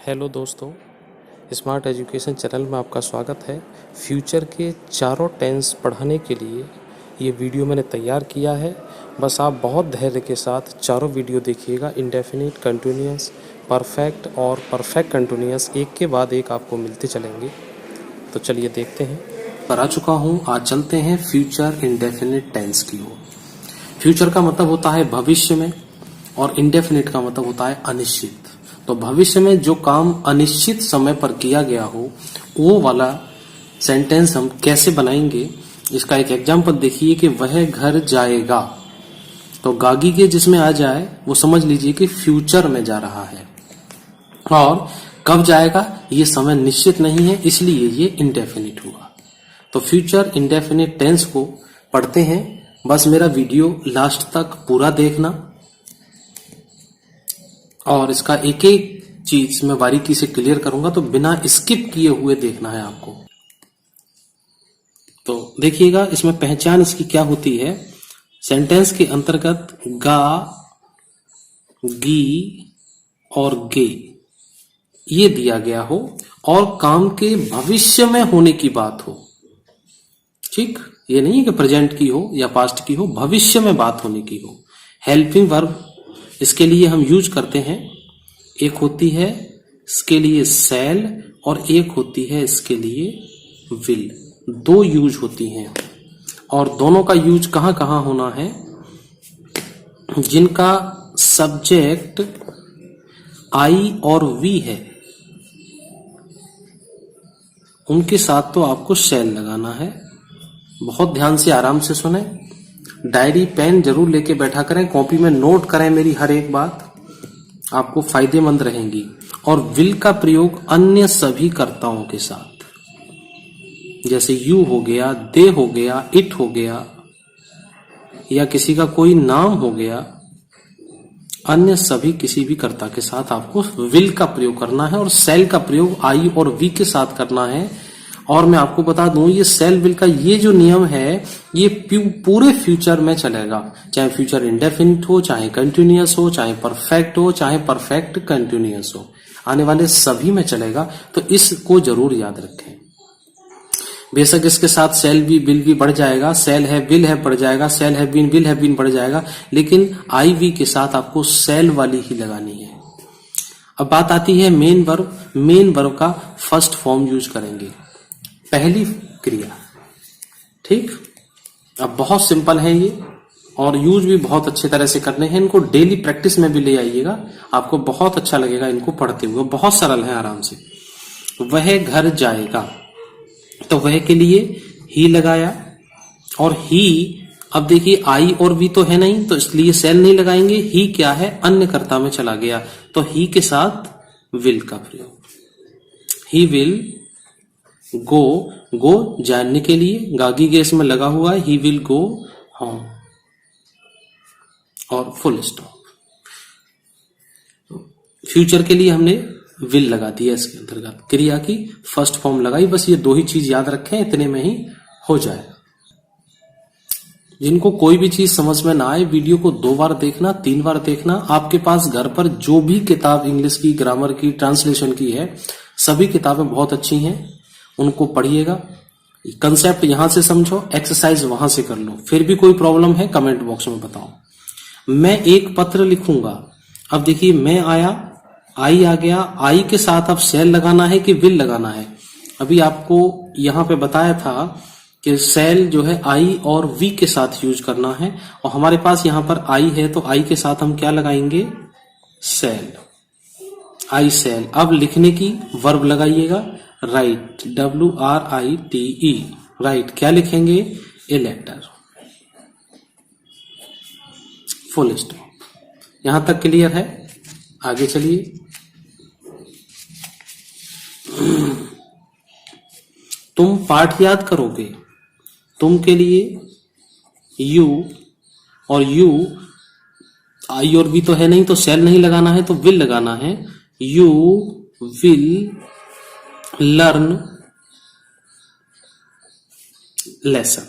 Hello दोस्तों, smart education channel में आपका स्वागत है। फ्यूचर के चारों टेंस पढ़ाने के लिए ये वीडियो मैंने तैयार किया है। बस आप बहुत धैर्य के साथ चारों वीडियो देखिएगा। इंडेफिनिट, कंटिन्यूअस, परफेक्ट और परफेक्ट कंटिन्यूअस एक के बाद एक आपको मिलते चलेंगे। तो चलिए देखते हैं। पर आ चुका हूँ, आज चलते हैं फ्यूचर इंडेफिनिट टेंस की ओर। फ्यूचर का मतलब होता है भविष्य में और इंडेफिनिट का मतलब होता है अनिश्चित। तो भविष्य में जो काम अनिश्चित समय पर किया गया हो वो वाला सेंटेंस हम कैसे बनाएंगे, इसका एक एग्जांपल देखिए कि वह घर जाएगा। तो गागी के जिसमें आ जाए वो समझ लीजिए कि फ्यूचर में जा रहा है, और कब जाएगा ये समय निश्चित नहीं है, इसलिए ये इंडेफिनिट हुआ। तो फ्यूचर इंडेफिनिट टेंस को पढ़ते हैं। बस मेरा वीडियो लास्ट तक पूरा देखना और इसका एक एक चीज मैं बारीकी से क्लियर करूंगा, तो बिना स्किप किए हुए देखना है आपको। तो देखिएगा इसमें पहचान इसकी क्या होती है। सेंटेंस के अंतर्गत गा, गी और गे ये दिया गया हो और काम के भविष्य में होने की बात हो। ठीक, ये नहीं है कि प्रेजेंट की हो या पास्ट की हो, भविष्य में बात होने की हो। हेल्पिंग वर्ब इसके लिए हम यूज करते हैं। एक होती है इसके लिए सेल और एक होती है इसके लिए विल। दो यूज होती हैं और दोनों का यूज कहां कहां होना है। जिनका सब्जेक्ट आई और वी है उनके साथ तो आपको सेल लगाना है। बहुत ध्यान से आराम से सुने, डायरी पेन जरूर लेके बैठा करें, कॉपी में नोट करें, मेरी हर एक बात आपको फायदेमंद रहेंगी। और विल का प्रयोग अन्य सभी कर्ताओं के साथ, जैसे यू हो गया, दे हो गया, इट हो गया, या किसी का कोई नाम हो गया, अन्य सभी किसी भी कर्ता के साथ आपको विल का प्रयोग करना है। और सेल का प्रयोग आई और वी के साथ करना है। और मैं आपको बता दूं, ये सेल विल का ये जो नियम है ये पूरे फ्यूचर में चलेगा, चाहे फ्यूचर इंडेफिनिट हो, चाहे कंटिन्यूअस हो, चाहे परफेक्ट हो, चाहे परफेक्ट कंटिन्यूअस हो, आने वाले सभी में चलेगा। तो इसको जरूर याद रखें। बेशक इसके साथ सेल भी, विल भी बढ़ जाएगा, सेल है विल है बढ़ जाएगा, सेल है बीन विल है बीन बढ़ जाएगा, लेकिन आई वी के साथ आपको सेल वाली ही लगानी है। अब बात आती है मेन वर्ब। मेन वर्ब का फर्स्ट फॉर्म यूज करेंगे, पहली क्रिया। ठीक, अब बहुत सिंपल है ये और यूज भी बहुत अच्छे तरह से करने हैं। इनको डेली प्रैक्टिस में भी ले आइएगा, आपको बहुत अच्छा लगेगा इनको पढ़ते हुए। बहुत सरल है, आराम से। वह घर जाएगा, तो वह के लिए ही लगाया, और ही, अब देखिए आई और वी तो है नहीं, तो इसलिए सेल नहीं लगाएंगे। ही क्या है, अन्य कर्ता में चला गया, तो ही के साथ विल का प्रयोग। ही विल गो, गो जानने के लिए, गागी गेस में लगा हुआ है, ही विल गो होम, और फुल स्टॉप। फ्यूचर के लिए हमने विल लगा दिया, इसके अंतर्गत क्रिया की फर्स्ट फॉर्म लगाई। बस ये दो ही चीज याद रखें, इतने में ही हो जाए। जिनको कोई भी चीज समझ में ना आए, वीडियो को 2 बार देखना, 3 बार देखना। आपके पास घर पर जो भी किताब इंग्लिश की, ग्रामर की, ट्रांसलेशन की है, सभी किताबें बहुत अच्छी हैं, उनको पढ़िएगा। कंसेप्ट यहां से समझो, एक्सरसाइज वहां से कर लो। फिर भी कोई प्रॉब्लम है कमेंट बॉक्स में बताओ। मैं एक पत्र लिखूंगा। अब देखिए मैं आया, आई आ गया, आई के साथ अब सेल लगाना है कि विल लगाना है। अभी आपको यहां पे बताया था कि सेल जो है आई और वी के साथ यूज करना है, और हमारे पास यहां पर आई है, तो आई के साथ हम क्या लगाएंगे, सेल। आई सेल। अब लिखने की वर्ब लगाइएगा, राइट, WRITE, राइट। क्या लिखेंगे, ए लेटर, फुल स्टॉप। यहां तक क्लियर है, आगे चलिए। तुम पाठ याद करोगे, तुम के लिए यू, और यू आई और भी तो है नहीं, तो सेल नहीं लगाना है, तो विल लगाना है। You will learn lesson.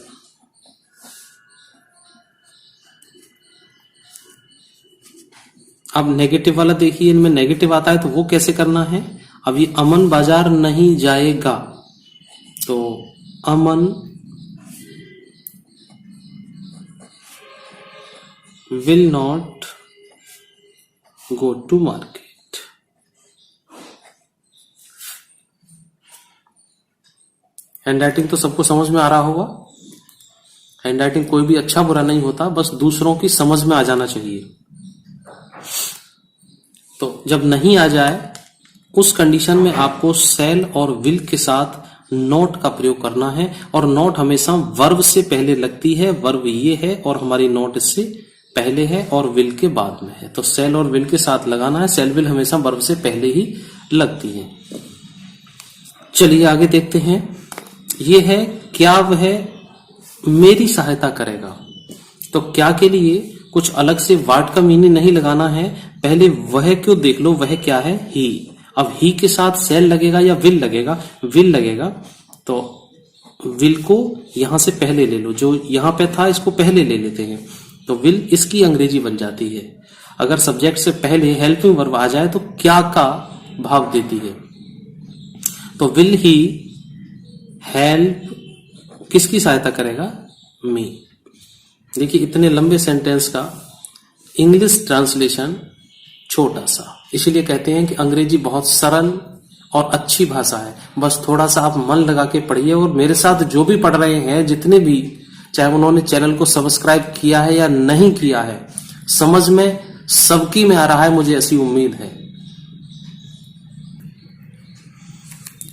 अब नेगेटिव वाला देखिए, इनमें नेगेटिव आता है तो वो कैसे करना है। अभी अमन बाजार नहीं जाएगा, तो Aman will not go to market. Handwriting तो सबको समझ में आ रहा होगा। हैंडराइटिंग कोई भी अच्छा बुरा नहीं होता, बस दूसरों की समझ में आ जाना चाहिए। तो जब नहीं आ जाए उस कंडीशन में आपको शैल और विल के साथ नॉट का प्रयोग करना है, और नॉट हमेशा वर्ब से पहले लगती है। वर्ब ये है और हमारी नॉट इससे पहले है और विल के बाद में है, तो शैल और विल के साथ लगाना है। शैल विल हमेशा वर्ब से पहले ही लगती है। चलिए आगे देखते हैं। ये है क्या वह मेरी सहायता करेगा। तो क्या के लिए कुछ अलग से वर्ड का मीनिंग नहीं लगाना है, पहले वह क्यों देख लो, वह क्या है, ही। अब ही के साथ शैल लगेगा या विल लगेगा, विल लगेगा, तो विल को यहां से पहले ले लो, जो यहां पे था इसको पहले ले लेते हैं, तो विल इसकी अंग्रेजी बन जाती है। अगर सब्जेक्ट से पहले हेल्पिंग वर्ब आ जाए तो क्या का भाव देती है। तो विल ही हेल्प किसकी सहायता करेगा, मी। देखिए इतने लंबे सेंटेंस का इंग्लिश ट्रांसलेशन छोटा सा, इसीलिए कहते हैं कि अंग्रेजी बहुत सरल और अच्छी भाषा है। बस थोड़ा सा आप मन लगा के पढ़िए, और मेरे साथ जो भी पढ़ रहे हैं, जितने भी, चाहे उन्होंने चैनल को सब्सक्राइब किया है या नहीं किया है, समझ में सबकी में आ रहा है, मुझे ऐसी उम्मीद है।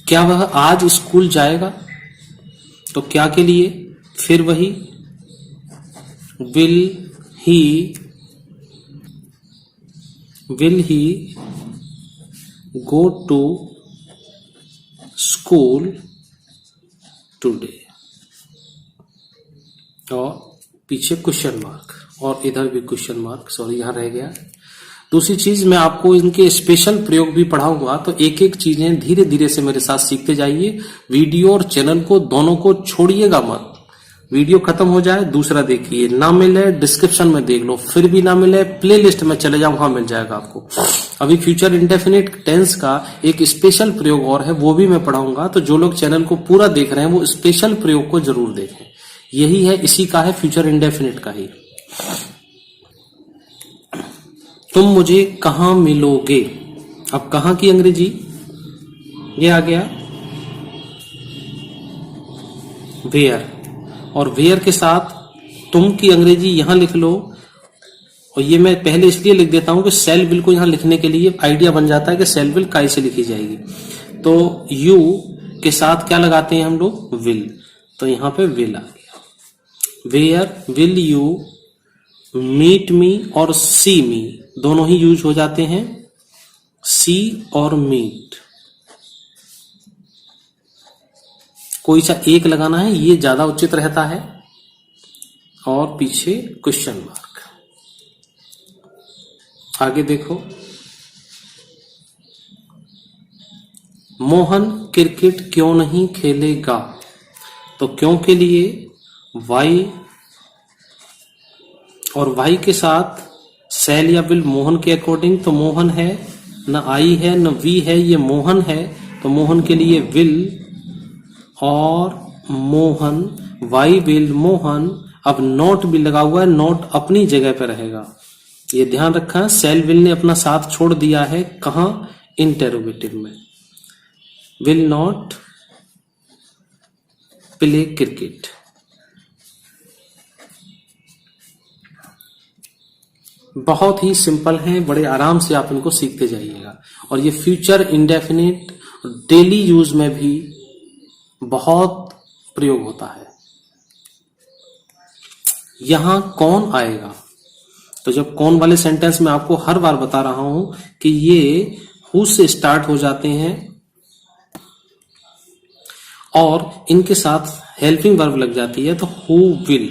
क्या वह आज स्कूल जाएगा, तो क्या के लिए फिर वही will he go to school today, और पीछे क्वेश्चन मार्क, और इधर भी क्वेश्चन मार्क, सॉरी यहां रह गया। दूसरी चीज, मैं आपको इनके स्पेशल प्रयोग भी पढ़ाऊंगा, तो एक एक चीजें धीरे धीरे से मेरे साथ सीखते जाइए। वीडियो और चैनल को दोनों को छोड़िएगा मत। वीडियो खत्म हो जाए दूसरा देखिए, ना मिले डिस्क्रिप्शन में देख लो, फिर भी ना मिले प्लेलिस्ट में चले जाओ, वहां मिल जाएगा आपको। अभी फ्यूचर इंडेफिनिट टेंस का एक स्पेशल प्रयोग और है, वो भी मैं पढ़ाऊंगा। तो जो लोग चैनल को पूरा देख रहे हैं वो स्पेशल प्रयोग को जरूर देखें। यही है, इसी का है, फ्यूचर इंडेफिनिट का ही। तुम मुझे कहां मिलोगे, अब कहां की अंग्रेजी, ये आ गया वेयर, और वेयर के साथ तुम की अंग्रेजी यहां लिख लो। और ये मैं पहले इसलिए लिख देता हूं कि सेल विल को यहां लिखने के लिए आइडिया बन जाता है कि सेल विल काय से लिखी जाएगी। तो यू के साथ क्या लगाते हैं हम लोग, विल, तो यहां पे विल आ गया। Where will you meet me और सी मी दोनों ही यूज हो जाते हैं, सी और मीट, कोई सा एक लगाना है, ये ज्यादा उचित रहता है। और पीछे क्वेश्चन मार्क। आगे देखो, मोहन क्रिकेट क्यों नहीं खेलेगा, तो क्यों के लिए वाई, और वाई के साथ सेल या विल मोहन के अकॉर्डिंग, तो मोहन है, न आई है न वी है, ये मोहन है, तो मोहन के लिए विल और मोहन, वाई विल मोहन। अब नॉट भी लगा हुआ है, नॉट अपनी जगह पर रहेगा, ये ध्यान रखा। सेल विल ने अपना साथ छोड़ दिया है, कहां, इंटेरोगेटिव में। Will not play cricket. बहुत ही सिंपल है, बड़े आराम से आप इनको सीखते जाइएगा। और ये फ्यूचर इंडेफिनिट डेली यूज में भी बहुत प्रयोग होता है। यहां कौन आएगा, तो जब कौन वाले सेंटेंस में आपको हर बार बता रहा हूं कि ये हु से स्टार्ट हो जाते हैं और इनके साथ हेल्पिंग वर्ब लग जाती है, तो हु विल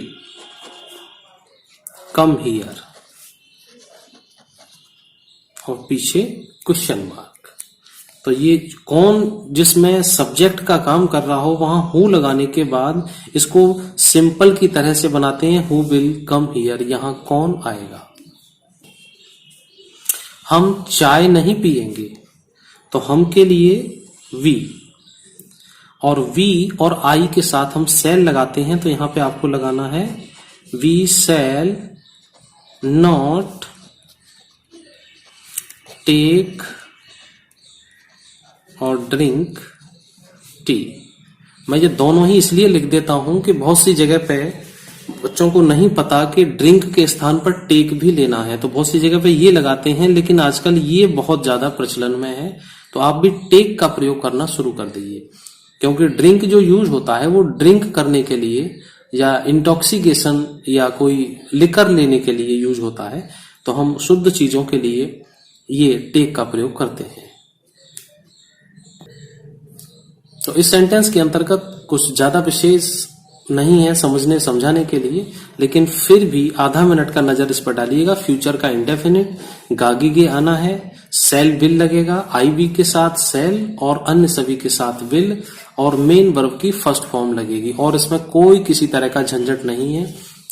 कम हियर, और पीछे क्वेश्चन मार्क। तो ये कौन जिसमें सब्जेक्ट का काम कर रहा हो, वहां हु लगाने के बाद इसको सिंपल की तरह से बनाते हैं, हु विल कम हियर, यहां कौन आएगा। हम चाय नहीं पिएंगे, तो हम के लिए वी, और वी और आई के साथ हम सेल लगाते हैं, तो यहां पे आपको लगाना है वी सेल नॉट टेक और ड्रिंक टी। मैं ये दोनों ही इसलिए लिख देता हूं कि बहुत सी जगह पे बच्चों को नहीं पता कि ड्रिंक के स्थान पर टेक भी लेना है, तो बहुत सी जगह पे ये लगाते हैं, लेकिन आजकल ये बहुत ज्यादा प्रचलन में है, तो आप भी टेक का प्रयोग करना शुरू कर दीजिए, क्योंकि ड्रिंक जो यूज होता है वो ड्रिंक करने के लिए या इंटॉक्सिकेशन या कोई लिकर लेने के लिए यूज होता है, तो हम शुद्ध चीजों के लिए ये टेक का प्रयोग करते हैं। तो इस सेंटेंस के अंतर्गत कुछ ज्यादा विशेष नहीं है समझने समझाने के लिए, लेकिन फिर भी आधा मिनट का नजर इस पर डालिएगा। फ्यूचर का इंडेफिनिट, गागीगे आना है, सेल विल लगेगा, आई बी के साथ सेल और अन्य सभी के साथ विल, और मेन वर्ब की फर्स्ट फॉर्म लगेगी, और इसमें कोई किसी तरह का झंझट नहीं है।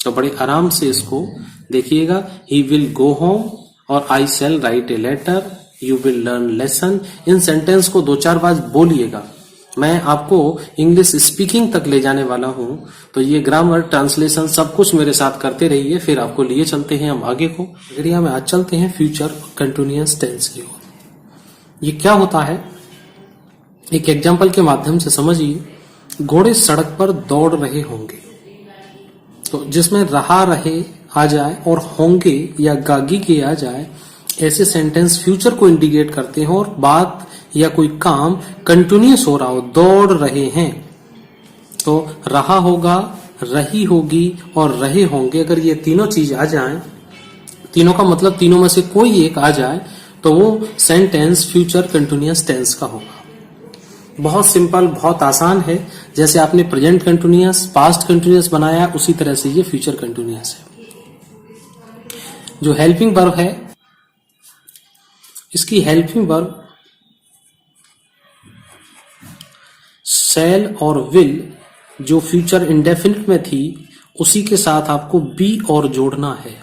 तो बड़े आराम से इसको देखिएगा। ही विल गो होम और I shall write a letter, you will learn lesson. इन सेंटेंस को 2-4 बार बोलिएगा। मैं आपको इंग्लिश स्पीकिंग तक ले जाने वाला हूं, तो ये ग्रामर, ट्रांसलेशन सब कुछ मेरे साथ करते रहिए, फिर आपको लिए चलते हैं हम आगे को। एरिया में आज चलते हैं फ्यूचर कंटिन्यूअस टेंस की ओर। ये क्या होता है, एक एग्जाम्पल के माध्यम से समझिए। घोड़े सड़क पर दौड़ रहे होंगे, तो जिसमें रहा रहे आ जाए और होंगे या गागी के आ जाए, ऐसे सेंटेंस फ्यूचर को इंडिकेट करते हैं, और बात या कोई काम कंटिन्यूअस हो रहा हो, दौड़ रहे हैं, तो रहा होगा, रही होगी और रहे होंगे, अगर ये तीनों चीज आ जाएं, तीनों का मतलब तीनों में से कोई एक आ जाए, तो वो सेंटेंस फ्यूचर कंटिन्यूअस टेंस का होगा। बहुत सिंपल, बहुत आसान है। जैसे आपने प्रेजेंट कंटिन्यूअस, पास्ट कंटिन्यूअस बनाया, उसी तरह से ये फ्यूचर कंटिन्यूअस है। जो हेल्पिंग वर्ब है, इसकी हेल्पिंग वर्ब शैल और विल जो फ्यूचर इंडेफिनिट में थी, उसी के साथ आपको बी और जोड़ना है।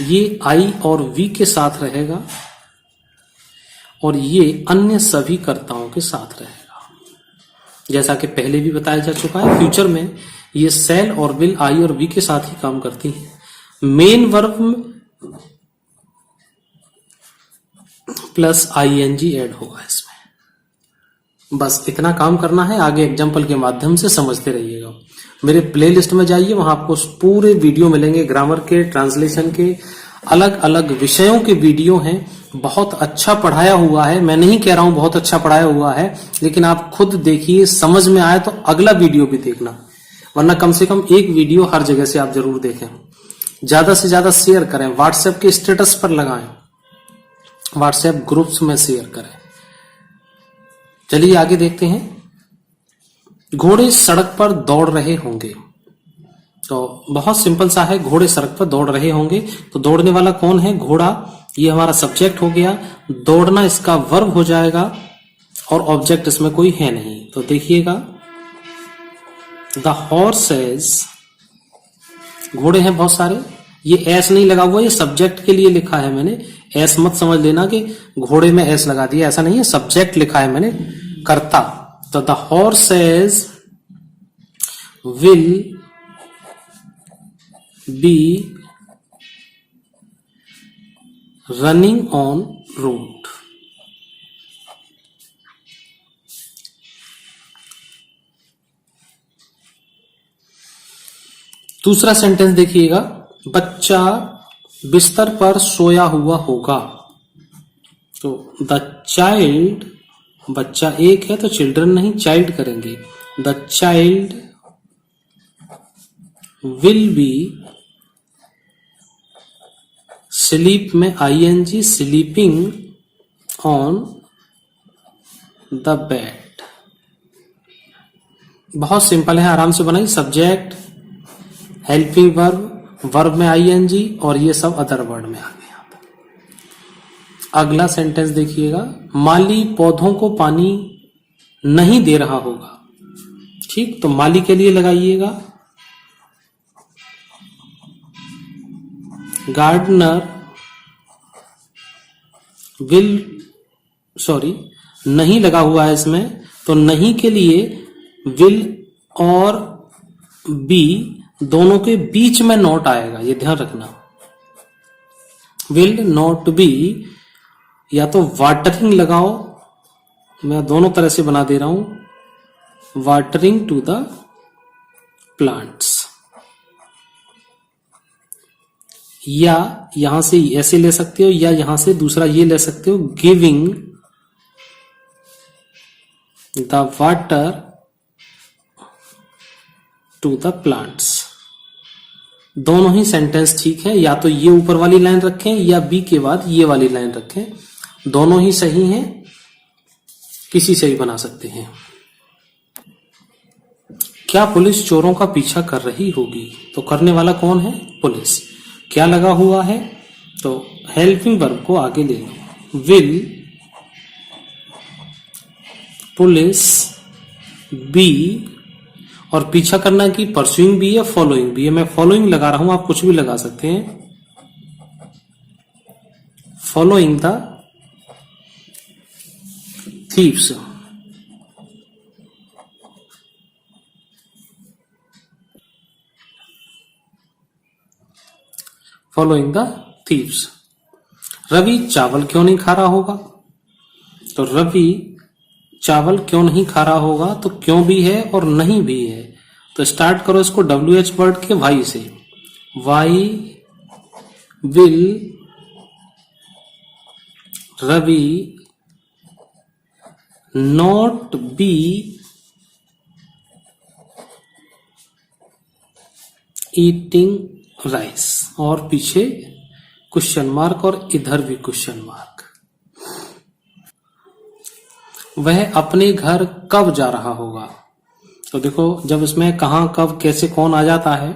ये आई और वी के साथ रहेगा, और ये अन्य सभी कर्ताओं के साथ रहेगा। जैसा कि पहले भी बताया जा चुका है, फ्यूचर में ये शैल और विल आई और वी के साथ ही काम करती हैं। Main verb plus ING add होगा इसमें। बस इतना काम करना है, आगे एग्जाम्पल के माध्यम से समझते रहिएगा। मेरे प्लेलिस्ट में जाइए, वहां आपको पूरे वीडियो मिलेंगे, ग्रामर के, ट्रांसलेशन के, अलग अलग विषयों के वीडियो हैं। बहुत अच्छा पढ़ाया हुआ है, मैं नहीं कह रहा हूं बहुत अच्छा पढ़ाया हुआ है, लेकिन आप खुद देखिए, समझ में आए तो अगला वीडियो भी देखना, वरना कम से कम एक वीडियो हर जगह से आप जरूर देखें। ज्यादा से ज्यादा शेयर करें, व्हाट्सएप के स्टेटस पर लगाएं, व्हाट्सएप ग्रुप्स में शेयर करें। चलिए आगे देखते हैं। घोड़े सड़क पर दौड़ रहे होंगे, तो बहुत सिंपल सा है, घोड़े सड़क पर दौड़ रहे होंगे, तो दौड़ने वाला कौन है? घोड़ा। ये हमारा सब्जेक्ट हो गया, दौड़ना इसका वर्ब हो जाएगा, और ऑब्जेक्ट इसमें कोई है नहीं। तो देखिएगा, द हॉर्सेस, घोड़े हैं बहुत सारे, ये एस नहीं लगा हुआ, ये सब्जेक्ट के लिए लिखा है मैंने। एस मत समझ लेना कि घोड़े में एस लगा दिया, ऐसा नहीं है, सब्जेक्ट लिखा है मैंने, कर्ता। तो the horses will be running on road. दूसरा सेंटेंस देखिएगा, बच्चा बिस्तर पर सोया हुआ होगा, तो द चाइल्ड, बच्चा एक है तो चिल्ड्रन नहीं, चाइल्ड करेंगे। The child will be, sleep में ING, sleeping on the bed. बहुत सिंपल है, आराम से बनाइए। सब्जेक्ट, हेल्पिंग वर्ब, वर्ब में आईएनजी, और ये सब अदर वर्ड में आ गए। अगला सेंटेंस देखिएगा, माली पौधों को पानी नहीं दे रहा होगा। ठीक, तो माली के लिए लगाइएगा गार्डनर विल, सॉरी नहीं लगा हुआ है इसमें, तो नहीं के लिए विल और बी दोनों के बीच में नॉट आएगा, ये ध्यान रखना। विल नॉट बी, या तो वाटरिंग लगाओ, मैं दोनों तरह से बना दे रहा हूं, वाटरिंग टू द प्लांट्स, या यहां से ऐसे ले सकते हो, या यहां से दूसरा ये ले सकते हो, giving the water to the plants. दोनों ही सेंटेंस ठीक है, या तो ये ऊपर वाली लाइन रखें या बी के बाद ये वाली लाइन रखें, दोनों ही सही हैं, किसी से भी बना सकते हैं। क्या पुलिस चोरों का पीछा कर रही होगी? तो करने वाला कौन है? पुलिस। क्या लगा हुआ है? तो हेल्पिंग वर्ब को आगे ले लो, विल पुलिस बी, और पीछा करना की परस्यूइंग भी है, फॉलोइंग भी है। मैं फॉलोइंग लगा रहा हूं, आप कुछ भी लगा सकते हैं, following the thieves. Following the thieves. Ravi चावल क्यों नहीं खा रहा होगा? तो रवि चावल क्यों नहीं खा रहा होगा, तो क्यों भी है और नहीं भी है। तो स्टार्ट करो इसको WH वर्ड के वाई से, why will Ravi not be eating rice, और पीछे क्वेश्चन मार्क और इधर भी क्वेश्चन मार्क। वह अपने घर कब जा रहा होगा? तो देखो जब इसमें कहां कब कैसे कौन आ जाता है,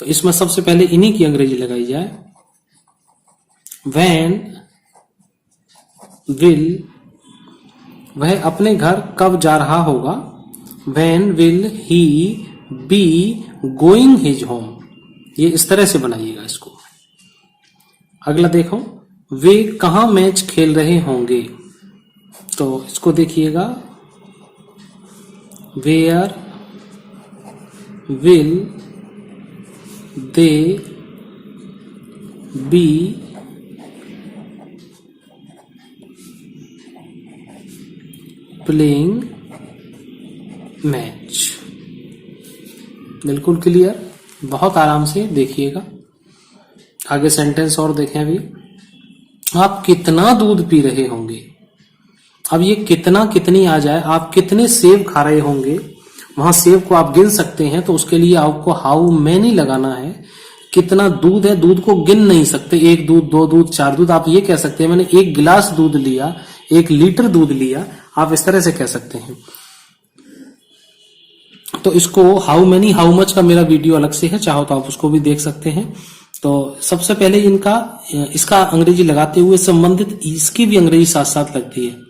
तो इसमें सबसे पहले इन्हीं की अंग्रेजी लगाई जाए। व्हेन विल, वह अपने घर कब जा रहा होगा, when will he be going his home. ये इस तरह से बनाइएगा इसको। अगला देखो, वे कहां मैच खेल रहे होंगे? तो इसको देखिएगा, where will they be playing match. बिल्कुल क्लियर, बहुत आराम से देखिएगा। आगे सेंटेंस और देखें अभी। आप कितना दूध पी रहे होंगे? अब ये कितना कितनी आ जाए, आप कितने सेब खा रहे होंगे, वहां सेब को आप गिन सकते हैं, तो उसके लिए आपको हाउ मैनी लगाना है। कितना दूध है, दूध को गिन नहीं सकते, एक दूध, दो दूध, चार दूध। आप ये कह सकते हैं मैंने एक गिलास दूध लिया, एक लीटर दूध लिया, आप इस तरह से कह सकते हैं। तो इसको हाउ मैनी हाउ मच का मेरा वीडियो अलग से है, चाहो तो आप उसको भी देख सकते हैं। तो सबसे पहले इसका अंग्रेजी लगाते हुए संबंधित इसकी भी अंग्रेजी साथ साथ लगती है।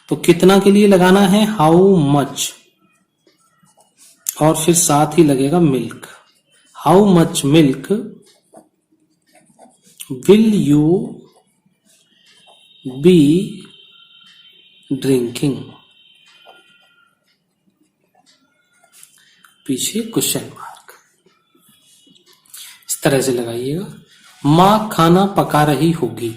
तो कितना के लिए लगाना है हाउ मच, और फिर साथ ही लगेगा milk. How much milk will you be drinking, पीछे क्वेश्चन मार्क। इस तरह से लगाइएगा। माँ खाना पका रही होगी,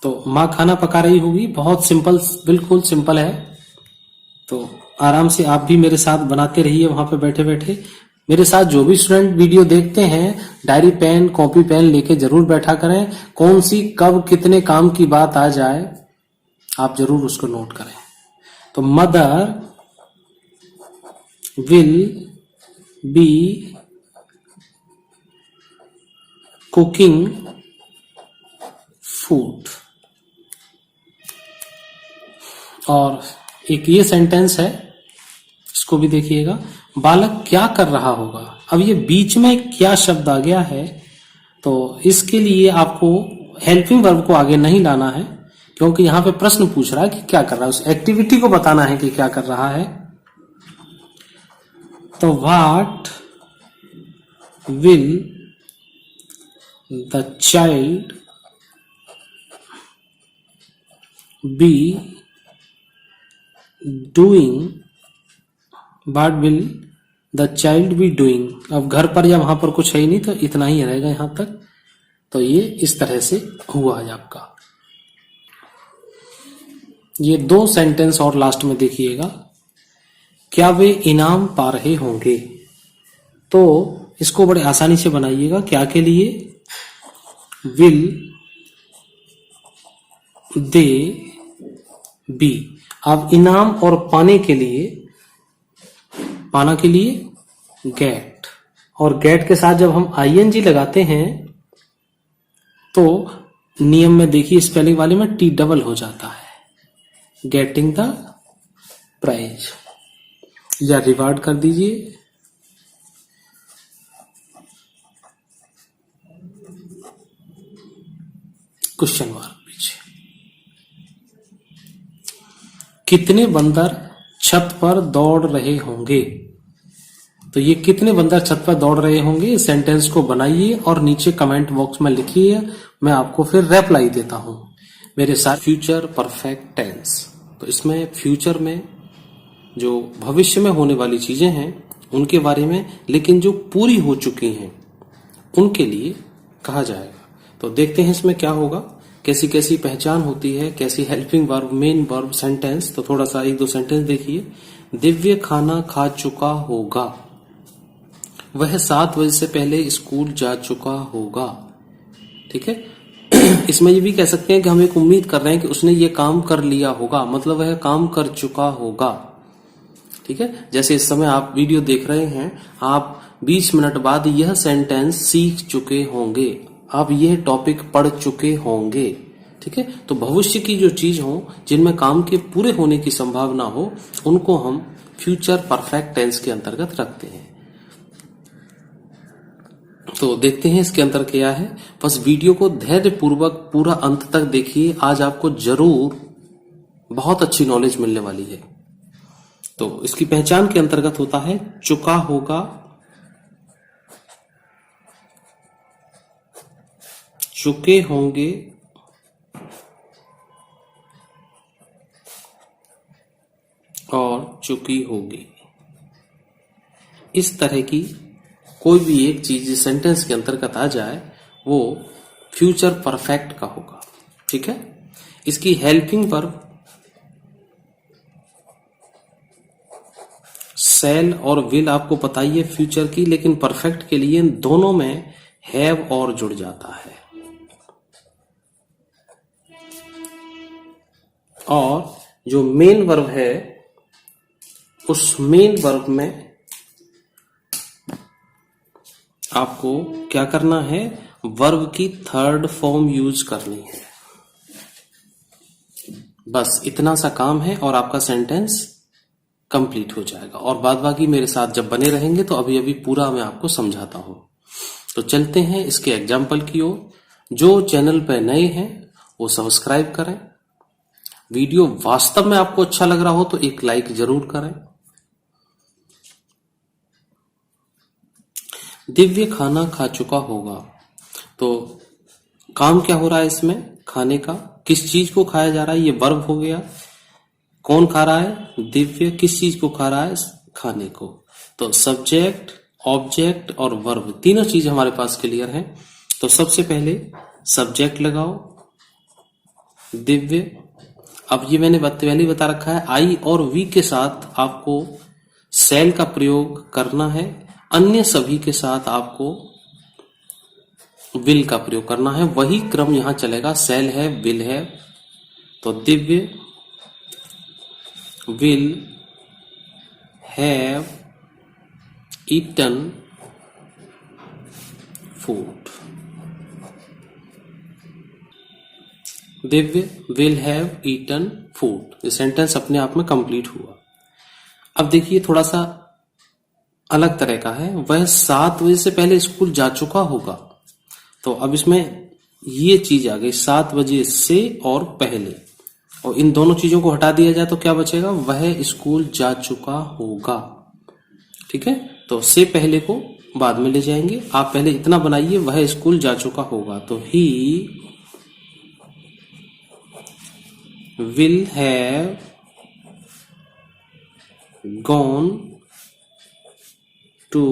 तो माँ खाना पका रही होगी, बहुत सिंपल, बिल्कुल सिंपल है। तो आराम से आप भी मेरे साथ बनाते रहिए, वहां पे बैठे बैठे। मेरे साथ जो भी स्टूडेंट वीडियो देखते हैं, डायरी पेन कॉपी पेन लेके जरूर बैठा करें। कौन सी कब कितने काम की बात आ जाए, आप जरूर उसको नोट करें। तो mother will be cooking food. और एक ये सेंटेंस है, इसको भी देखिएगा। बालक क्या कर रहा होगा? अब ये बीच में क्या शब्द आ गया है, तो इसके लिए आपको हेल्पिंग वर्ब को आगे नहीं लाना है, क्योंकि यहां पे प्रश्न पूछ रहा है कि क्या कर रहा है, उस एक्टिविटी को बताना है कि क्या कर रहा है। तो what will the child be doing, what will the child be doing. अब घर पर या वहां पर कुछ है ही नहीं तो इतना ही रहेगा यहां तक। तो ये इस तरह से हुआ है आपका। ये 2 सेंटेंस और लास्ट में देखिएगा, क्या वे इनाम पा रहे होंगे। तो इसको बड़े आसानी से बनाइएगा। क्या के लिए, विल दे बी। अब इनाम और पाने के लिए, पाना के लिए गेट, और गेट के साथ जब हम आईएनजी लगाते हैं तो नियम में देखिए स्पेलिंग वाले में टी डबल हो जाता है, गेटिंग द प्राइज या रिवार्ड कर दीजिए। क्वेश्चन मार्क पीछे। कितने बंदर छत पर दौड़ रहे होंगे। तो ये कितने बंदर छत पर दौड़ रहे होंगे, इस सेंटेंस को बनाइए और नीचे कमेंट बॉक्स में लिखिए, मैं आपको फिर रिप्लाई देता हूं। मेरे साथ फ्यूचर परफेक्ट टेंस, तो इसमें फ्यूचर में जो भविष्य में होने वाली चीजें हैं उनके बारे में, लेकिन जो पूरी हो चुकी हैं उनके लिए कहा जाएगा। तो देखते हैं इसमें क्या होगा, कैसी कैसी पहचान होती है, कैसी helping verb, main verb, sentence. तो थोड़ा सा 1-2 सेंटेंस देखिए। दिव्य खाना खा चुका होगा, वह 7 बजे से पहले स्कूल जा चुका होगा। ठीक है। इसमें ये भी कह सकते हैं कि हम एक उम्मीद कर रहे हैं कि उसने ये काम कर लिया होगा, मतलब वह काम कर चुका होगा। ठीक है। जैसे इस समय आप वीडियो देख रहे हैं, आप 20 मिनट बाद यह सेंटेंस सीख चुके होंगे, आप यह टॉपिक पढ़ चुके होंगे। ठीक है। तो भविष्य की जो चीज हो, जिनमें काम के पूरे होने की संभावना हो, उनको हम फ्यूचर परफेक्ट टेंस के अंतर्गत रखते हैं। तो देखते हैं इसके अंदर क्या है। बस वीडियो को धैर्य पूर्वक पूरा अंत तक देखिए, आज आपको जरूर बहुत अच्छी नॉलेज मिलने वाली है। तो इसकी पहचान के अंतर्गत होता है चुका होगा, चुके होंगे, और चुकी होगी। इस तरह की कोई भी एक चीज सेंटेंस के अंतर्गत आ जाए वो फ्यूचर परफेक्ट का होगा। ठीक है। इसकी हेल्पिंग वर्ब शैल और विल आपको पता ही है फ्यूचर की, लेकिन परफेक्ट के लिए दोनों में हैव और जुड़ जाता है। और जो मेन वर्ब है उस मेन वर्ब में आपको क्या करना है, वर्ब की थर्ड फॉर्म यूज करनी है। बस इतना सा काम है और आपका सेंटेंस कंप्लीट हो जाएगा। और बाद बाकी मेरे साथ जब बने रहेंगे तो अभी अभी पूरा मैं आपको समझाता हूं। तो चलते हैं इसके एग्जाम्पल की ओर। जो चैनल पर नए हैं वो सब्सक्राइब करें। वीडियो वास्तव में आपको अच्छा लग रहा हो तो एक लाइक जरूर करें। दिव्य खाना खा चुका होगा, तो काम क्या हो रहा है इसमें, खाने का। किस चीज को खाया जा रहा है, ये वर्ब हो गया। कौन खा रहा है, दिव्य। किस चीज को खा रहा है, खाने को। तो सब्जेक्ट, ऑब्जेक्ट और वर्ब, तीनों चीज हमारे पास क्लियर है। तो सबसे पहले सब्जेक्ट लगाओ, दिव्य। अब ये मैंने पहले ही बता रखा है, आई और वी के साथ आपको सेल का प्रयोग करना है, अन्य सभी के साथ आपको विल का प्रयोग करना है। वही क्रम यहां चलेगा, सेल है, विल है। तो Divya will have eaten food. Divya will have eaten food. ये सेंटेंस अपने आप में कंप्लीट हुआ। अब देखिए थोड़ा सा अलग तरह का है, वह 7 बजे से पहले स्कूल जा चुका होगा। तो अब इसमें ये चीज आ गई 7 बजे से और पहले, और इन दोनों चीजों को हटा दिया जाए तो क्या बचेगा, वह स्कूल जा चुका होगा। ठीक है। तो से पहले को बाद में ले जाएंगे, आप पहले इतना बनाइए, वह स्कूल जा चुका होगा। तो ही will have gone to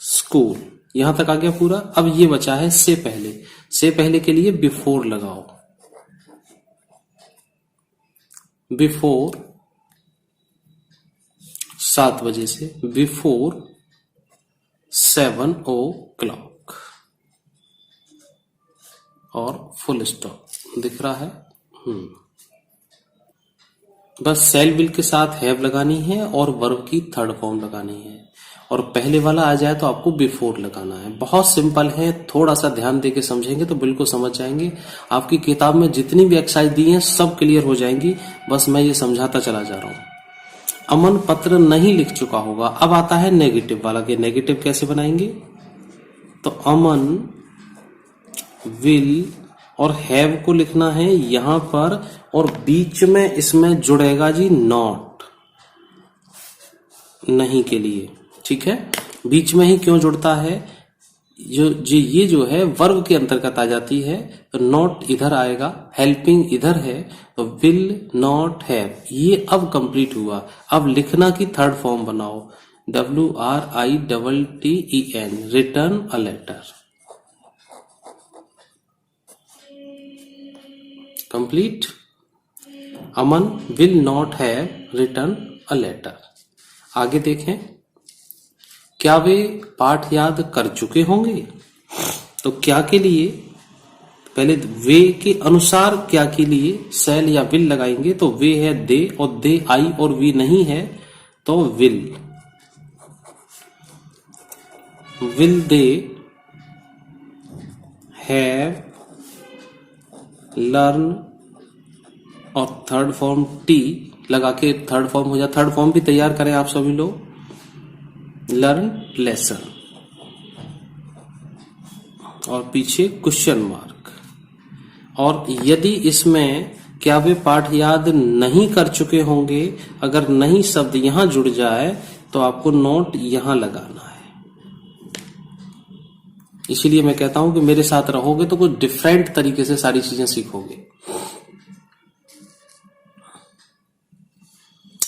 school। यहां तक आ गया पूरा। अब ये बचा है से पहले। से पहले के लिए बिफोर लगाओ। बिफोर 7 बजे से, बिफोर 7 o'clock और फुल स्टॉप दिख रहा है। बस सेल विल के साथ हैव लगानी है और वर्ब की थर्ड फॉर्म लगानी है, और पहले वाला आ जाए तो आपको बिफोर लगाना है। बहुत सिंपल है, थोड़ा सा ध्यान देके समझेंगे तो बिल्कुल समझ जाएंगे। आपकी किताब में जितनी भी एक्सरसाइज दी हैं सब क्लियर हो जाएंगी, बस मैं ये समझाता चला जा रहा हूं। अमन पत्र नहीं लिख चुका होगा। अब आता है नेगेटिव वाला कि नेगेटिव कैसे बनाएंगे। तो अमन विल और हैव को लिखना है यहां पर, और बीच में इसमें जुड़ेगा जी नॉट, नहीं के लिए। ठीक है, बीच में ही क्यों जुड़ता है, ये जो है वर्ब के अंतर्गत आ जाती है, तो नॉट इधर आएगा, हेल्पिंग इधर है, तो विल नॉट हैव ये अब कंप्लीट हुआ। अब लिखना की थर्ड फॉर्म बनाओ, WRITTEN, return a letter. Complete. Aman will not have return a letter. आगे देखें, क्या वे पाठ याद कर चुके होंगे। तो क्या के लिए, पहले वे के अनुसार क्या के लिए सेल या विल लगाएंगे। तो वे है दे, और दे आई और वी नहीं है, तो विल दे हैव लर्न, और थर्ड फॉर्म टी लगा के थर्ड फॉर्म हो जाए। थर्ड फॉर्म भी तैयार करें आप सभी लोग, लर्न लेसन, और पीछे क्वेश्चन मार्क। और यदि इसमें क्या वे पाठ याद नहीं कर चुके होंगे, अगर नहीं शब्द यहां जुड़ जाए तो आपको नोट यहां लगाना है। इसीलिए मैं कहता हूं कि मेरे साथ रहोगे तो कुछ डिफरेंट तरीके से सारी चीजें सीखोगे।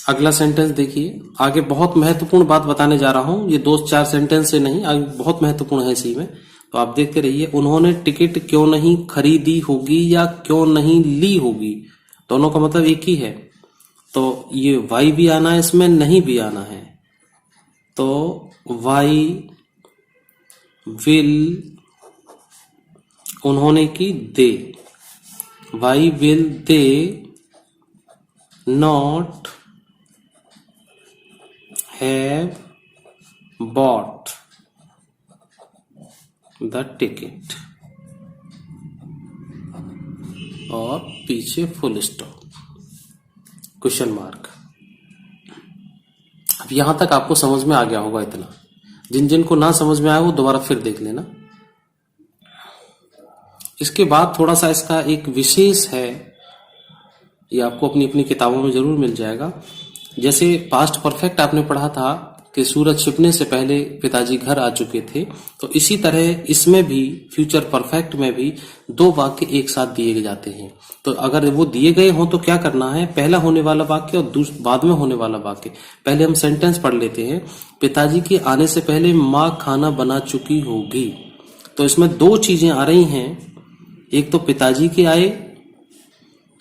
अगला सेंटेंस देखिए, आगे बहुत महत्वपूर्ण बात बताने जा रहा हूं, ये 2-4 सेंटेंस से नहीं, आगे बहुत महत्वपूर्ण है इसी में, तो आप देखते रहिए। उन्होंने टिकट क्यों नहीं खरीदी होगी या क्यों नहीं ली होगी, दोनों का मतलब एक ही है। तो ये वाई भी आना है इसमें, नहीं भी आना है। तो वाई विल, उन्होंने की they, why will they not have bought the ticket, और पीछे फुल स्टॉप, क्वेश्चन मार्क। अब यहां तक आपको समझ में आ गया होगा इतना। जिन जिन को ना समझ में आया वो दोबारा फिर देख लेना। इसके बाद थोड़ा सा इसका एक विशेष है, ये आपको अपनी अपनी किताबों में जरूर मिल जाएगा। जैसे पास्ट परफेक्ट आपने पढ़ा था कि सूरज छिपने से पहले पिताजी घर आ चुके थे, तो इसी तरह इसमें भी फ्यूचर परफेक्ट में भी 2 वाक्य एक साथ दिए जाते हैं। तो अगर वो दिए गए हों तो क्या करना है, पहला होने वाला वाक्य और बाद में होने वाला वाक्य। पहले हम सेंटेंस पढ़ लेते हैं। पिताजी के आने से पहले माँ खाना बना चुकी होगी। तो इसमें 2 चीजें आ रही हैं, एक तो पिताजी के आए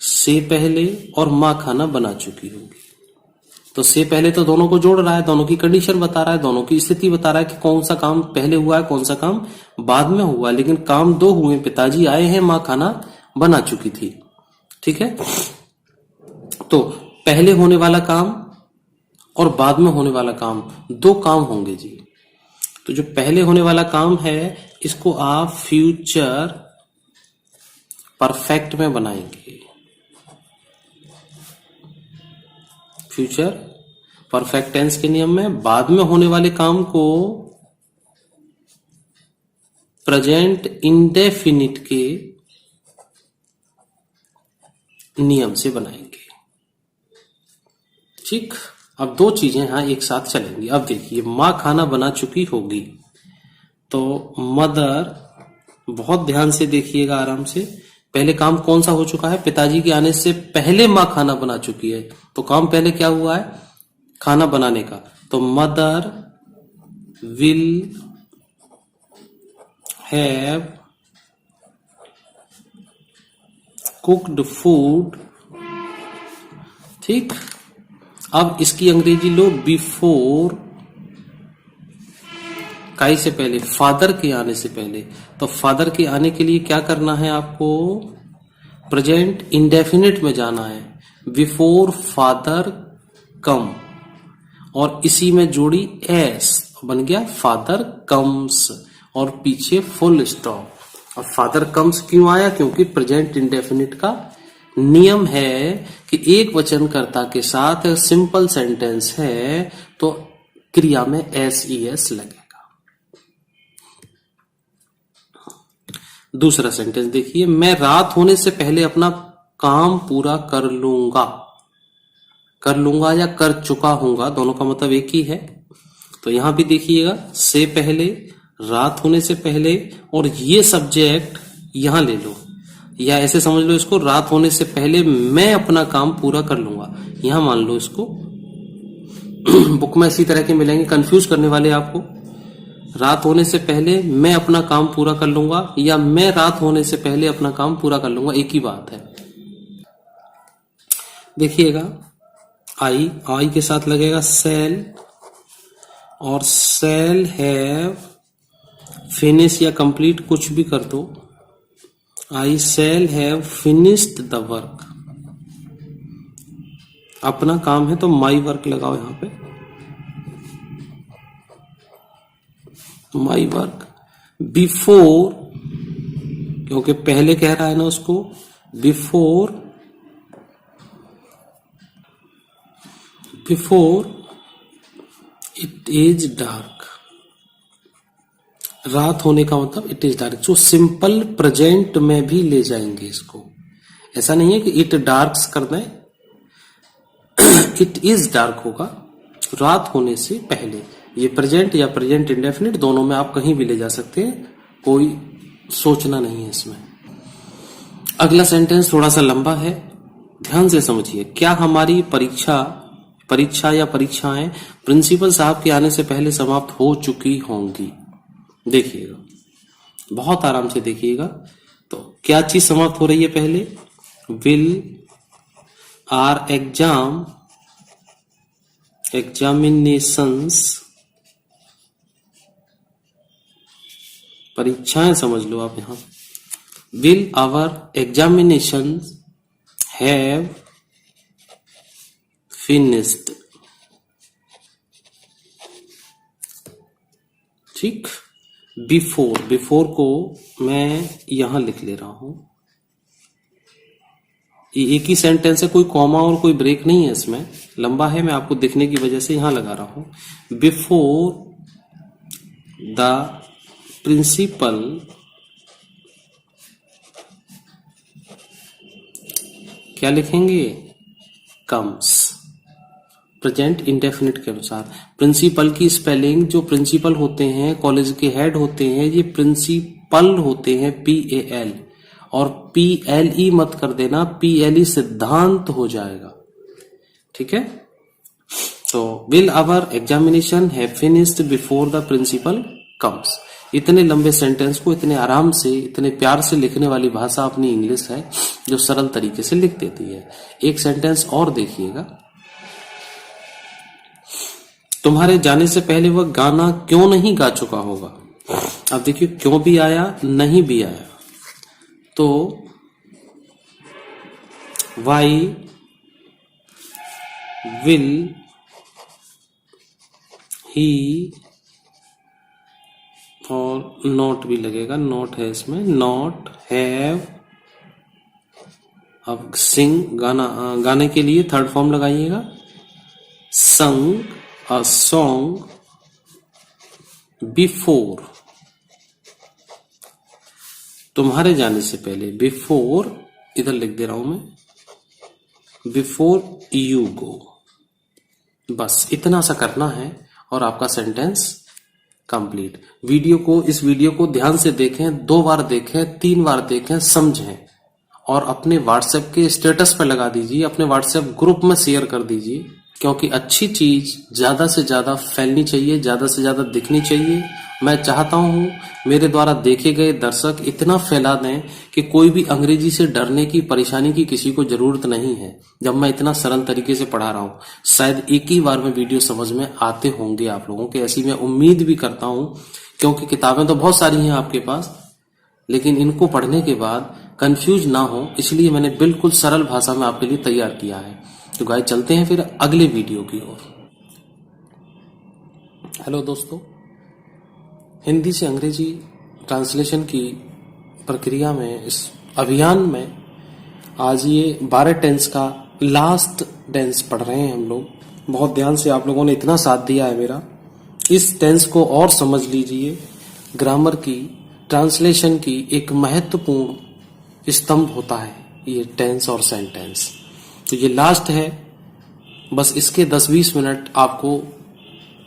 से पहले, और माँ खाना बना चुकी होगी। तो से पहले तो दोनों को जोड़ रहा है, दोनों की कंडीशन बता रहा है, दोनों की स्थिति बता रहा है कि कौन सा काम पहले हुआ है, कौन सा काम बाद में हुआ, लेकिन काम 2 हुए। पिताजी आए हैं, माँ खाना बना चुकी थी। ठीक है, तो पहले होने वाला काम और बाद में होने वाला काम, 2 काम होंगे जी। तो जो पहले होने वाला काम है इसको आप फ्यूचर परफेक्ट में बनाएंगे। फ्यूचर परफेक्ट टेंस के नियम में बाद में होने वाले काम को प्रेजेंट इंडेफिनिट के नियम से बनाएंगे। ठीक, अब 2 चीजें यहां एक साथ चलेंगी। अब देखिए, मां खाना बना चुकी होगी, तो मदर, बहुत ध्यान से देखिएगा आराम से, पहले काम कौन सा हो चुका है? पिताजी के आने से पहले माँ खाना बना चुकी है, तो काम पहले क्या हुआ है? खाना बनाने का। तो mother will have cooked food. ठीक, अब इसकी अंग्रेजी लो, बिफोर, काई से पहले, फादर के आने से पहले। तो फादर के आने के लिए क्या करना है आपको? प्रेजेंट इंडेफिनिट में जाना है, बिफोर फादर कम, और इसी में जोड़ी एस, बन गया फादर कम्स, और पीछे फुल स्टॉप। और फादर कम्स क्यों आया? क्योंकि प्रेजेंट इंडेफिनिट का नियम है कि एक वचनकर्ता के साथ सिंपल सेंटेंस है तो क्रिया में एस ई एस लगेगा। दूसरा सेंटेंस देखिए, मैं रात होने से पहले अपना काम पूरा कर लूंगा। कर लूंगा या कर चुका हूंगा, दोनों का मतलब एक ही है। तो यहां भी देखिएगा, से पहले, रात होने से पहले, और ये सब्जेक्ट यहां ले लो, या ऐसे समझ लो इसको, रात होने से पहले मैं अपना काम पूरा कर लूंगा। यहां मान लो इसको, बुक में इसी तरह के मिलेंगे कंफ्यूज करने वाले आपको। रात होने से पहले मैं अपना काम पूरा कर लूंगा, या मैं रात होने से पहले अपना काम पूरा कर लूंगा, एक ही बात है। देखिएगा, आई के साथ लगेगा सेल, और सेल हैव, फिनिश या कंप्लीट कुछ भी कर दो। I shall have finished the work, अपना काम है तो माई वर्क लगाओ यहां पे, माई वर्क। बिफोर, क्योंकि पहले कह रहा है ना उसको, बिफोर इट इज डार्क। रात होने का मतलब इट इज डार्क, जो सिंपल प्रेजेंट में भी ले जाएंगे इसको। ऐसा नहीं है कि इट डार्क्स कर दें, इट इज डार्क होगा रात होने से पहले। ये प्रेजेंट या प्रेजेंट इंडेफिनिट दोनों में आप कहीं भी ले जा सकते हैं, कोई सोचना नहीं है इसमें। अगला सेंटेंस थोड़ा सा लंबा है, ध्यान से समझिए। क्या हमारी परीक्षा या परीक्षाएं प्रिंसिपल साहब के आने से पहले समाप्त हो चुकी होंगी? देखिएगा, बहुत आराम से देखिएगा। तो क्या चीज समाप्त हो रही है पहले? विल आर एग्जामिनेशंस, परीक्षाएं समझ लो आप यहां। Will our examinations have finished. ठीक, बिफोर को मैं यहां लिख ले रहा हूं, ये एक ही सेंटेंस है, कोई कॉमा और कोई ब्रेक नहीं है इसमें, लंबा है, मैं आपको दिखने की वजह से यहां लगा रहा हूं। बिफोर द प्रिंसिपल क्या लिखेंगे? कम्स, प्रेजेंट इंडेफिनिट के अनुसार। प्रिंसिपल की स्पेलिंग, जो प्रिंसिपल होते हैं, कॉलेज के हेड होते हैं, ये प्रिंसिपल होते हैं, PAL, और PLE मत कर देना, PLE सिद्धांत हो जाएगा। ठीक है, तो will our examination have finished before the principal comes. इतने लंबे सेंटेंस को इतने आराम से, इतने प्यार से लिखने वाली भाषा अपनी इंग्लिश है, जो सरल तरीके से लिख देती है। एक सेंटेंस और देखिएगा, तुम्हारे जाने से पहले वह गाना क्यों नहीं गा चुका होगा? अब देखिए, क्यों भी आया, नहीं भी आया, तो वाई विल ही, और नॉट भी लगेगा, नॉट है इसमें, नॉट हैव। अब सिंग, गाने के लिए थर्ड फॉर्म लगाइएगा, संग अ सॉन्ग बिफोर, तुम्हारे जाने से पहले, बिफोर, इधर लिख दे रहा हूं मैं, बिफोर यू गो। बस इतना सा करना है और आपका सेंटेंस कंप्लीट। इस वीडियो को ध्यान से देखें, 2 बार देखें, 3 बार देखें, समझें। और अपने व्हाट्सएप के स्टेटस पर लगा दीजिए, अपने व्हाट्सएप ग्रुप में शेयर कर दीजिए, क्योंकि अच्छी चीज ज्यादा से ज्यादा फैलनी चाहिए, ज्यादा से ज्यादा दिखनी चाहिए। मैं चाहता हूं मेरे द्वारा देखे गए दर्शक इतना फैला दें कि कोई भी अंग्रेजी से डरने की, परेशानी की किसी को जरूरत नहीं है। जब मैं इतना सरल तरीके से पढ़ा रहा हूं, शायद एक ही बार में वीडियो समझ में आते होंगे आप लोगों के, ऐसी मैं उम्मीद भी करता हूं, क्योंकि किताबें तो बहुत सारी हैं आपके पास, लेकिन इनको पढ़ने के बाद कंफ्यूज ना हो, इसलिए मैंने बिल्कुल सरल भाषा में आपके लिए तैयार किया है। तो गाइस चलते हैं फिर अगले वीडियो की ओर। हेलो दोस्तों, हिंदी से अंग्रेजी ट्रांसलेशन की प्रक्रिया में, इस अभियान में आज ये 12 टेंस का लास्ट टेंस पढ़ रहे हैं हम लोग। बहुत ध्यान से आप लोगों ने इतना साथ दिया है मेरा। इस टेंस को और समझ लीजिए। ग्रामर की, ट्रांसलेशन की एक महत्वपूर्ण स्तंभ होता है ये टेंस और सेंटेंस। तो ये लास्ट है, बस इसके 10-20 मिनट आपको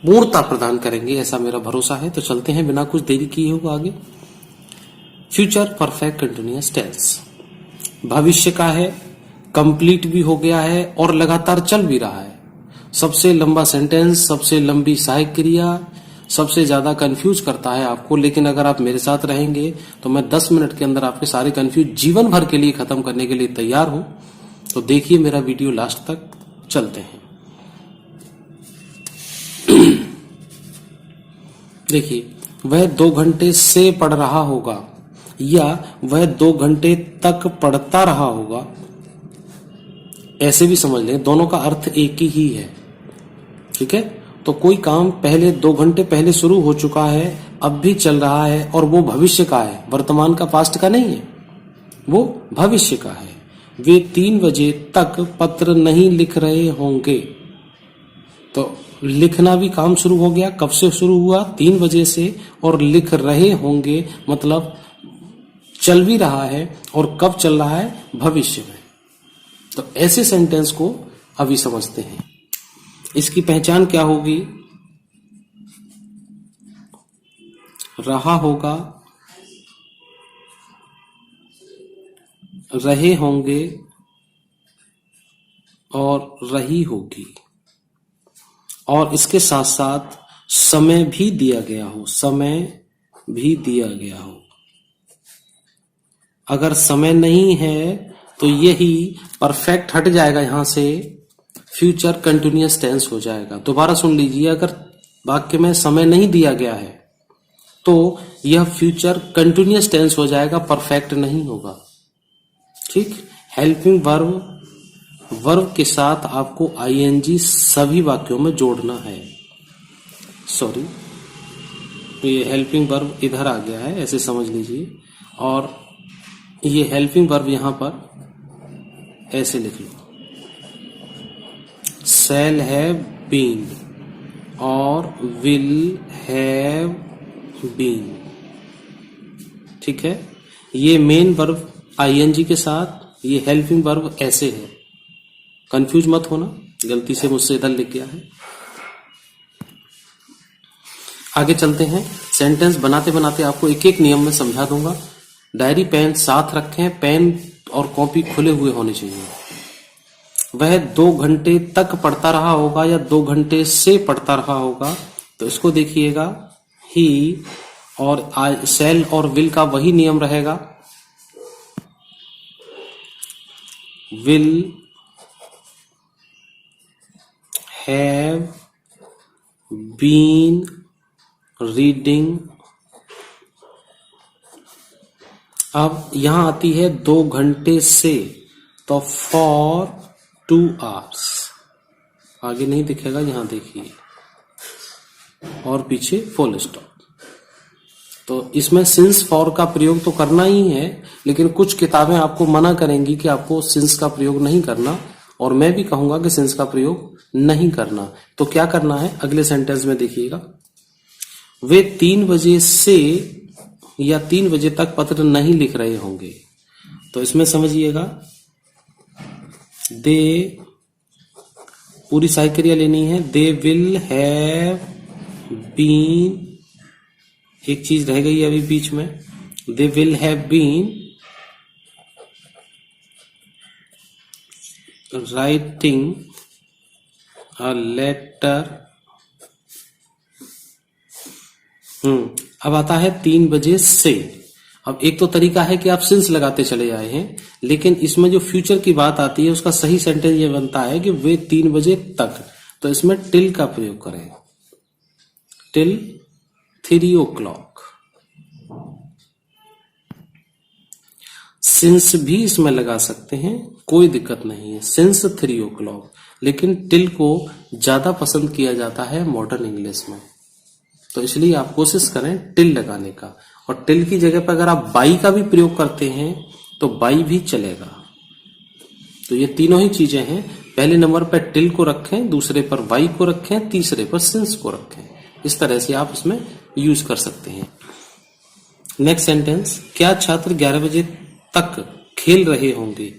पूर्णता प्रदान करेंगे, ऐसा मेरा भरोसा है। तो चलते हैं बिना कुछ देरी किए हुए आगे। फ्यूचर परफेक्ट कंटिन्यूअस टेंस भविष्य का है, कंप्लीट भी हो गया है और लगातार चल भी रहा है। सबसे लंबा सेंटेंस, सबसे लंबी सहायक क्रिया, सबसे ज्यादा कंफ्यूज करता है आपको, लेकिन अगर आप मेरे साथ रहेंगे तो मैं 10 मिनट के अंदर आपके सारे कंफ्यूज जीवन भर के लिए खत्म करने के लिए तैयार हूं। तो देखिए मेरा वीडियो लास्ट तक। चलते हैं। देखिए, वह 2 घंटे से पढ़ रहा होगा या वह 2 घंटे तक पढ़ता रहा होगा, ऐसे भी समझ लें, दोनों का अर्थ एक ही है। ठीक है, तो कोई काम पहले 2 घंटे पहले शुरू हो चुका है, अब भी चल रहा है, और वो भविष्य का है, वर्तमान का, पास्ट का नहीं है, वो भविष्य का है। वे 3 बजे तक पत्र नहीं लिख रहे होंगे। तो लिखना भी काम शुरू हो गया। कब से शुरू हुआ? 3 बजे से। और लिख रहे होंगे मतलब चल भी रहा है, और कब चल रहा है? भविष्य में। तो ऐसे सेंटेंस को अभी समझते हैं। इसकी पहचान क्या होगी? रहा होगा, रहे होंगे और रही होगी, और इसके साथ साथ समय भी दिया गया हो, समय भी दिया गया हो। अगर समय नहीं है तो यही परफेक्ट हट जाएगा, यहां से फ्यूचर कंटिन्यूअस टेंस हो जाएगा। दोबारा सुन लीजिए, अगर वाक्य में समय नहीं दिया गया है तो यह फ्यूचर कंटिन्यूअस टेंस हो जाएगा, परफेक्ट नहीं होगा। ठीक। हेल्पिंग वर्ब के साथ आपको आईएनजी सभी वाक्यों में जोड़ना है। सॉरी, ये हेल्पिंग वर्ब इधर आ गया है, ऐसे समझ लीजिए, और ये हेल्पिंग वर्ब यहां पर ऐसे लिख लो। शैल हैव बीन और विल हैव बीन। ठीक है, ये मेन वर्ब आईएनजी के साथ, ये हेल्पिंग वर्ब ऐसे है। कंफ्यूज मत होना, गलती से मुझसे इधर लिख गया है। आगे चलते हैं। सेंटेंस बनाते बनाते आपको एक एक नियम में समझा दूंगा। डायरी पेन साथ रखें, पेन और कॉपी खुले हुए होने चाहिए। वह 2 घंटे तक पढ़ता रहा होगा या 2 घंटे से पढ़ता रहा होगा, तो इसको देखिएगा। ही और शैल और विल का वही नियम रहेगा। Will have been reading. अब यहां आती है 2 घंटे से, तो फॉर 2 hours। आगे नहीं दिखेगा, यहां देखिए, और पीछे फुल स्टॉप। तो इसमें सिंस फॉर का प्रयोग तो करना ही है, लेकिन कुछ किताबें आपको मना करेंगी कि आपको सिंस का प्रयोग नहीं करना, और मैं भी कहूंगा कि सिंस का प्रयोग नहीं करना। तो क्या करना है, अगले सेंटेंस में देखिएगा। वे 3 बजे से या 3 बजे तक पत्र नहीं लिख रहे होंगे, तो इसमें समझिएगा, दे पूरी सहायक क्रिया लेनी है। दे विल हैव बीन, एक चीज रह गई अभी बीच में, they will have been writing a letter. अब आता है 3 बजे से। अब एक तो तरीका है कि आप सिंस लगाते चले आए हैं, लेकिन इसमें जो फ्यूचर की बात आती है उसका सही सेंटेंस ये बनता है कि वे 3 बजे तक, तो इसमें टिल का प्रयोग करें, टिल 3 o'clock। सिंस भी इसमें लगा सकते हैं, कोई दिक्कत नहीं है, सिंस 3 o'clock, लेकिन टिल को ज्यादा पसंद किया जाता है मॉडर्न इंग्लिश में, तो इसलिए आप कोशिश करें टिल लगाने का। और टिल की जगह पर अगर आप बाई का भी प्रयोग करते हैं तो बाई भी चलेगा। तो ये तीनों ही चीजें हैं, पहले नंबर पर टिल को रखें, दूसरे पर बाई को रखें, तीसरे पर सिंस को रखें। इस तरह से आप इसमें यूज कर सकते हैं। नेक्स्ट सेंटेंस, क्या छात्र 11 बजे तक खेल रहे होंगे?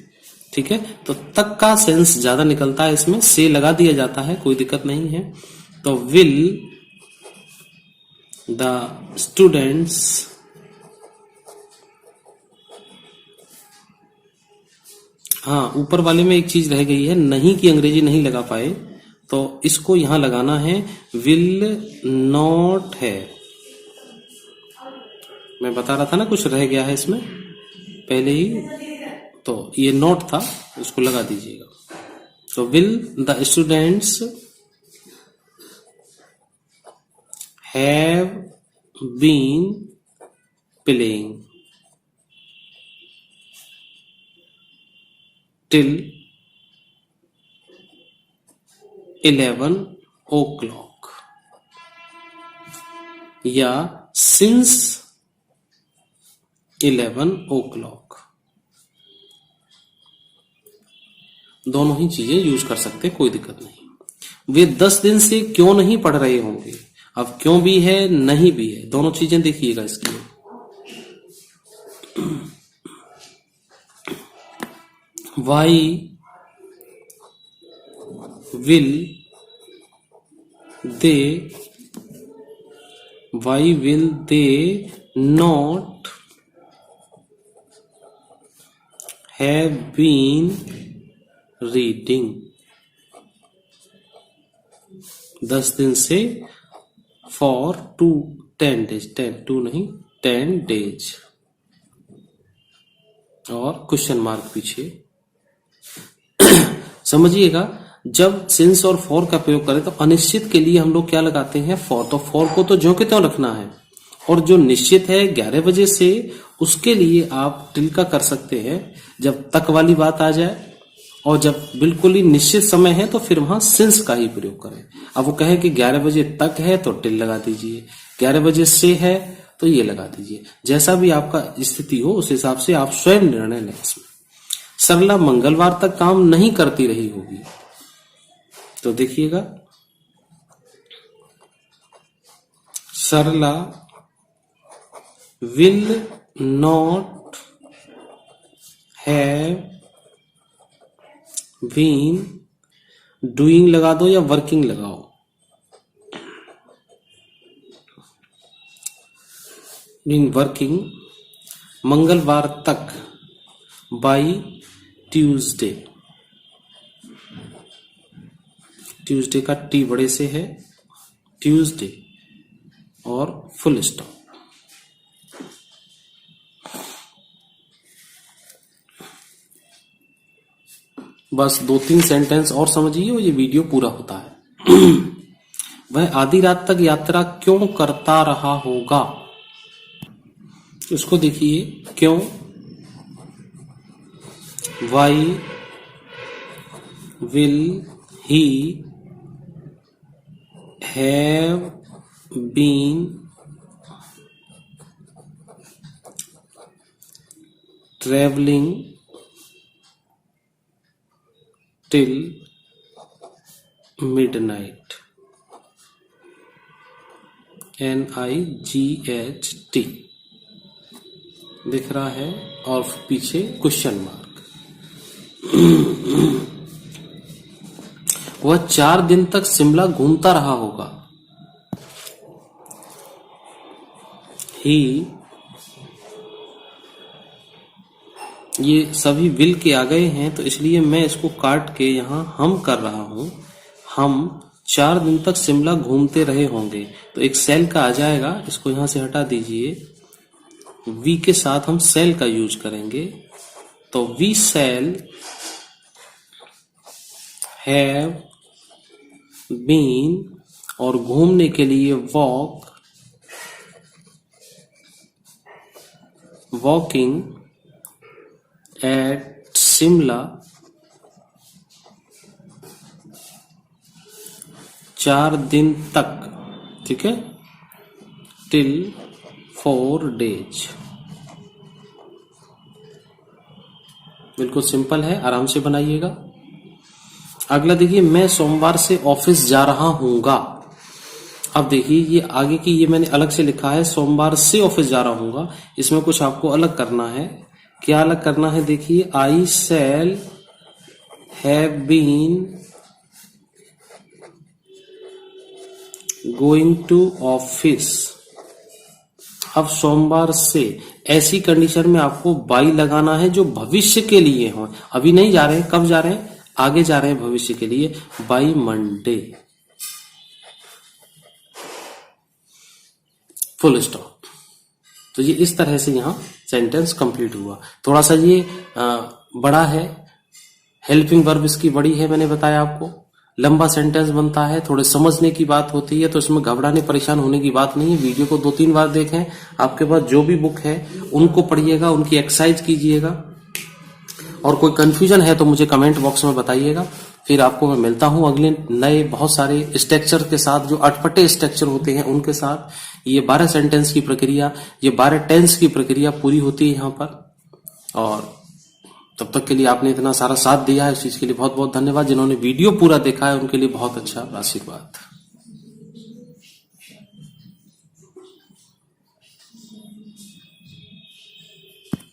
ठीक है, तो तक का सेंस ज्यादा निकलता है, इसमें से लगा दिया जाता है, कोई दिक्कत नहीं है। तो विल द स्टूडेंट्स हाँ, ऊपर वाले में एक चीज रह गई है, नहीं की अंग्रेजी नहीं लगा पाए, तो इसको यहां लगाना है, विल नॉट है। मैं बता रहा था ना कुछ रह गया है इसमें पहले ही, तो ये नॉट था, उसको लगा दीजिएगा। तो will the students have been playing till 11 o'clock या since 11 o'clock, दोनों ही चीजें यूज कर सकते हैं, कोई दिक्कत नहीं। वे 10 दिन से क्यों नहीं पढ़ रहे होंगे? अब क्यों भी है, नहीं भी है, दोनों चीजें देखिएगा इसकी। Why will they not have been reading? 10 दिन से for 10 days, 2 नहीं 10 days, और क्वेश्चन मार्क पीछे। समझिएगा, जब सिंस और फॉर का प्रयोग करें तो अनिश्चित के लिए हम लोग क्या लगाते हैं, फॉर। तो फॉर को तो ज्यों के त्यों रखना है, और जो निश्चित है 11 बजे से, उसके लिए आप टिल का कर सकते हैं जब तक वाली बात आ जाए, और जब बिल्कुल ही निश्चित समय है तो फिर वहां सिंस का ही प्रयोग करें। अब वो कहे कि 11 बजे तक है तो टिल लगा दीजिए, 11 बजे से है तो ये लगा दीजिए। जैसा भी आपका स्थिति हो उस हिसाब से आप स्वयं निर्णय लें इसमें। सरला मंगलवार तक काम नहीं करती रही होगी, तो देखिएगा, Sarla will not have been doing लगा दो या वर्किंग लगाओ, बीइंग वर्किंग मंगलवार तक बाई ट्यूसडे। ट्यूसडे का टी बड़े से है, ट्यूसडे, और फुल स्टॉप। बस 2-3 सेंटेंस और समझिए और ये वीडियो पूरा होता है। वह आधी रात तक यात्रा क्यों करता रहा होगा? उसको देखिए, क्यों, Why will he have been traveling till midnight? NIGHT दिख रहा है, और पीछे क्वेश्चन मार्क। वह 4 दिन तक शिमला घूमता रहा होगा। He ये सभी विल के आ गए हैं, तो इसलिए मैं इसको काट के यहाँ हम कर रहा हूं। हम 4 दिन तक शिमला घूमते रहे होंगे, तो एक सेल का आ जाएगा, इसको यहां से हटा दीजिए। वी के साथ हम सेल का यूज करेंगे, तो वी सेल हैव बीन, और घूमने के लिए वॉक, वॉकिंग एट शिमला 4 दिन तक, ठीक है, टिल 4 days। बिल्कुल सिंपल है, आराम से बनाइएगा। अगला देखिए, मैं सोमवार से ऑफिस जा रहा हूंगा। अब देखिए ये आगे की ये मैंने अलग से लिखा है, सोमवार से ऑफिस जा रहा हूंगा। इसमें कुछ आपको अलग करना है। क्या अलग करना है? देखिए, I shall have been going to office. अब सोमवार से, ऐसी कंडीशन में आपको बाई लगाना है जो भविष्य के लिए हो। अभी नहीं जा रहे हैं, कब जा रहे हैं? आगे जा रहे हैं भविष्य के लिए, बाई मंडे, फुल स्टॉप। तो ये इस तरह से यहां सेंटेंस कंप्लीट हुआ। थोड़ा सा ये बड़ा है, हेल्पिंग वर्ब इसकी बड़ी है, मैंने बताया आपको। लंबा सेंटेंस बनता है, थोड़े समझने की बात होती है, तो इसमें घबराने परेशान होने की बात नहीं है। वीडियो को 2-3 बार देखें। आपके पास जो भी बुक है उनको पढ़िएगा, उनकी एक्सरसाइज कीजिएगा, और कोई कंफ्यूजन है तो मुझे कमेंट बॉक्स में बताइएगा। फिर आपको मैं मिलता हूं अगले नए बहुत सारे स्ट्रक्चर के साथ, जो अटपटे स्ट्रक्चर होते हैं उनके साथ। ये 12 सेंटेंस की प्रक्रिया, ये 12 टेंस की प्रक्रिया पूरी होती है यहाँ पर। और तब तक के लिए आपने इतना सारा साथ दिया है, इस चीज के लिए बहुत बहुत धन्यवाद। जिन्होंने वीडियो पूरा देखा है उनके लिए बहुत अच्छा आशीर्वाद।